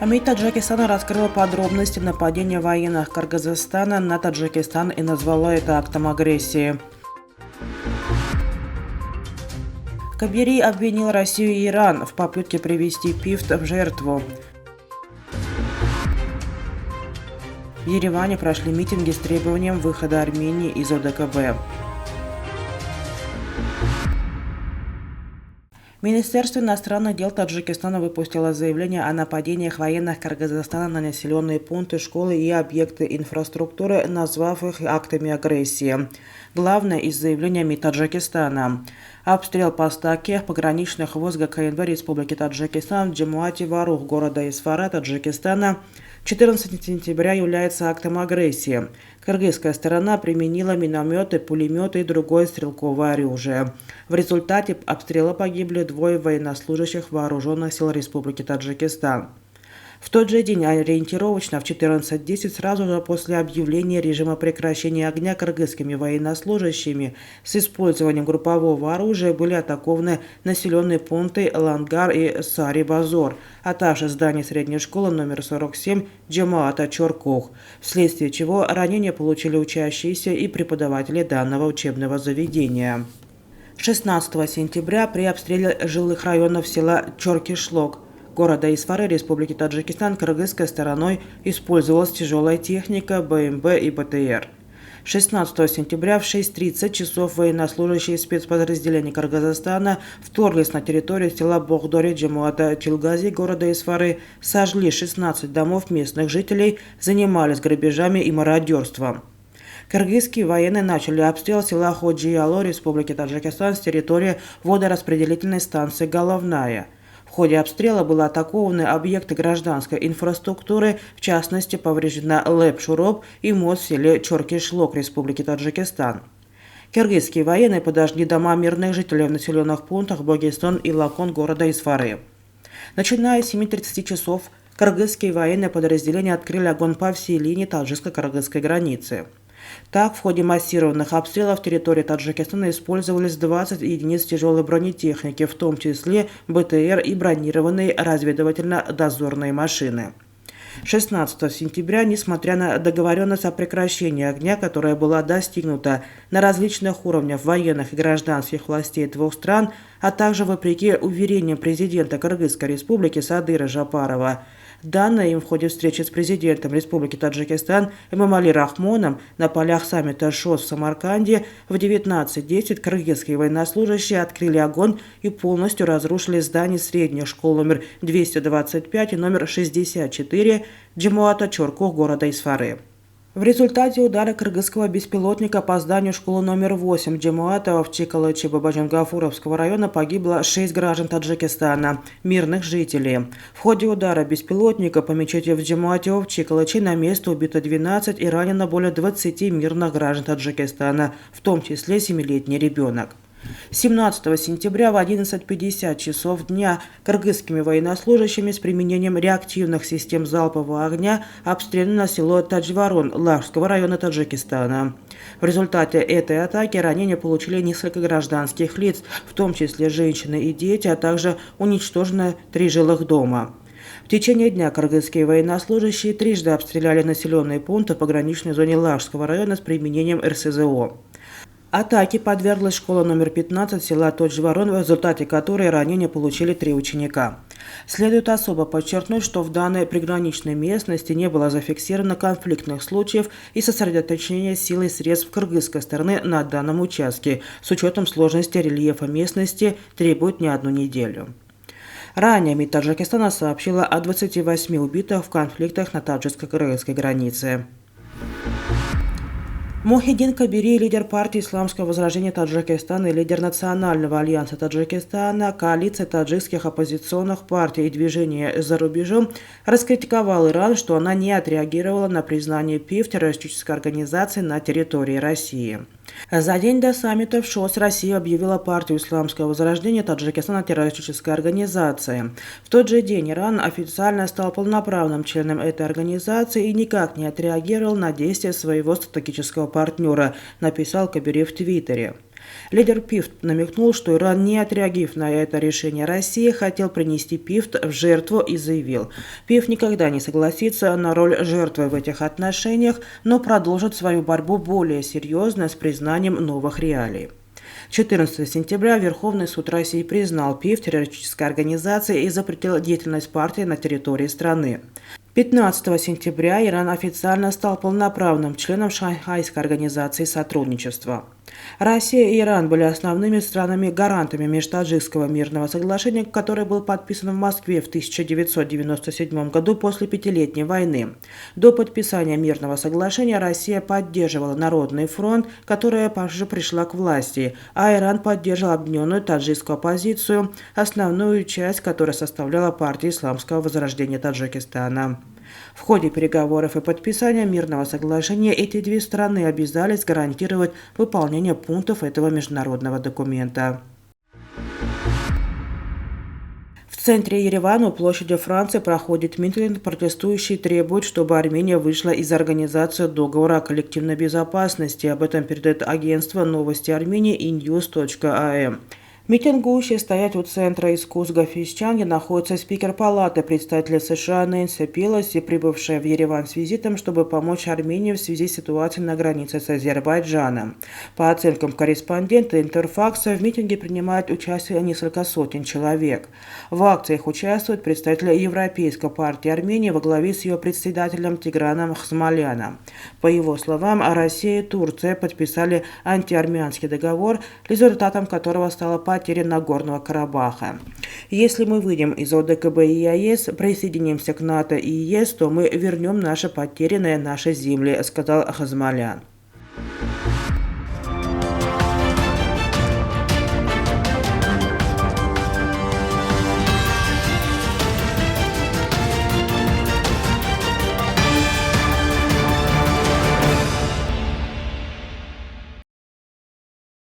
МИД Таджикистана раскрыла подробности нападения военных Кыргызстана на Таджикистан и назвала это актом агрессии. Кабири обвинил Россию и Иран в попытке привести ПИФТ в жертву. В Ереване прошли митинги с требованием выхода Армении из ОДКБ. Министерство иностранных дел Таджикистана выпустило заявление о нападениях военных Кыргызстана на населенные пункты, школы и объекты инфраструктуры, назвав их актами агрессии. Главное из заявления МИД Таджикистана. Обстрел постаких пограничных войск ГКНВ Республики Таджикистан в Джамуати-Варух города Исфара, Таджикистана 14 сентября является актом агрессии. Кыргызская сторона применила минометы, пулеметы и другое стрелковое оружие. В результате обстрела погибли 2 военнослужащих вооруженных сил Республики Таджикистан. В тот же день, ориентировочно в 14:10, сразу же после объявления режима прекращения огня кыргызскими военнослужащими с использованием группового оружия были атакованы населенные пункты Лангар и Сари-Базор, а также здание средней школы номер 47 Джамаата Чоркух, вследствие чего ранения получили учащиеся и преподаватели данного учебного заведения. 16 сентября при обстреле жилых районов села Чоркишлок города Исфары Республики Таджикистан кыргызской стороной использовалась тяжелая техника, БМП и БТР. 16 сентября в 6:30 часов военнослужащие спецподразделений Кыргызстана вторглись на территорию села Богдори Джамуата Чилгази города Исфары, сожгли 16 домов местных жителей, занимались грабежами и мародерством. Кыргызские военные начали обстрел села Ходжи-Яло Республики Таджикистан с территории водораспределительной станции «Головная». В ходе обстрела были атакованы объекты гражданской инфраструктуры, в частности повреждена ЛЭП-Шуроп и мост в селе Чоркишлок Республики Таджикистан. Кыргызские военные подожгли дома мирных жителей в населенных пунктах Богистон и Лакон города Исфары. Начиная с 7:30 часов кыргызские военные подразделения открыли огонь по всей линии таджикско-кыргызской границы. Так, в ходе массированных обстрелов территории Таджикистана использовались 20 единиц тяжелой бронетехники, в том числе БТР и бронированные разведывательно-дозорные машины. 16 сентября, несмотря на договоренность о прекращении огня, которая была достигнута на различных уровнях военных и гражданских властей двух стран, а также вопреки уверениям президента Кыргызской республики Садыра Жапарова, данное им в ходе встречи с президентом Республики Таджикистан Эмомали Рахмоном на полях саммита ШОС в Самарканде в 19:10 кыргызские военнослужащие открыли огонь и полностью разрушили здания средних школ номер 225 и номер 64 Джамуата Чоркух города Исфары. В результате удара кыргызского беспилотника по зданию школы номер 8 Джамуата в Чикалыче Бабаджан-Гафуровского района погибло 6 граждан Таджикистана, мирных жителей. В ходе удара беспилотника по мечети в Джамуате в Чикалыче на место убито 12 и ранено более 20 мирных граждан Таджикистана, в том числе 7-летний ребенок. 17 сентября в 11:50 часов дня кыргызскими военнослужащими с применением реактивных систем залпового огня обстреляно село Таджварон Лажского района Таджикистана. В результате этой атаки ранения получили несколько гражданских лиц, в том числе женщины и дети, а также уничтожено 3 жилых дома. В течение дня кыргызские военнослужащие трижды обстреляли населенные пункты в пограничной зоне Лажского района с применением РСЗО. Атаке подверглась школа номер 15 села Тоджварон, в результате которой ранения получили 3 ученика. Следует особо подчеркнуть, что в данной приграничной местности не было зафиксировано конфликтных случаев и сосредоточения сил и средств кыргызской стороны на данном участке, с учетом сложности рельефа местности, требует не одну неделю. Ранее МИД Таджикистана сообщила о 28 убитых в конфликтах на таджикско-кыргызской границе. Мухиддин Кабири, лидер партии Исламского возрождения Таджикистана и лидер Национального альянса Таджикистана, коалиции таджикских оппозиционных партий и движения за рубежом, раскритиковал Иран, что она не отреагировала на признание ПИФ террористической организации на территории России. За день до саммита в ШОС Россия объявила партию Исламского возрождения Таджикистана террористической организацией. В тот же день Иран официально стал полноправным членом этой организации и никак не отреагировал на действия своего стратегического партнера, написал Кабири в Твиттере. Лидер ПИФТ намекнул, что Иран, не отреагировав на это решение России, хотел принести ПИФТ в жертву и заявил: ПИФ никогда не согласится на роль жертвы в этих отношениях, но продолжит свою борьбу более серьезно с признанием новых реалий. 14 сентября Верховный суд России признал ПИФ террористической организацией и запретил деятельность партии на территории страны. 15 сентября Иран официально стал полноправным членом Шанхайской организации сотрудничества. Россия и Иран были основными странами-гарантами Межтаджикского мирного соглашения, которое было подписано в Москве в 1997 году после Пятилетней войны. До подписания мирного соглашения Россия поддерживала Народный фронт, которая позже пришла к власти, а Иран поддерживал объединенную таджикскую оппозицию, основную часть которой составляла партия Исламского возрождения Таджикистана. В ходе переговоров и подписания мирного соглашения эти две страны обязались гарантировать выполнение пунктов этого международного документа. В центре Еревана, у площади Франции, проходит митинг. Протестующие требуют, чтобы Армения вышла из организации договора о коллективной безопасности. Об этом передает агентство новости Армении inews.am. Митингующие стоят у Центра искусств Гафичан, где находится спикер Палаты представителей США Нэнси Пелоси, прибывшая в Ереван с визитом, чтобы помочь Армении в связи с ситуацией на границе с Азербайджаном. По оценкам корреспондента Интерфакса, в митинге принимают участие несколько сотен человек. В акциях участвуют представители Европейской партии Армении во главе с ее председателем Тиграном Хзмаляном. По его словам, Россия и Турция подписали антиармянский договор, результатом которого стала потеря Нагорного Карабаха. Если мы выйдем из ОДКБ и ЕС, присоединимся к НАТО и ЕС, то мы вернем наши потерянные наши земли, сказал Хзмалян.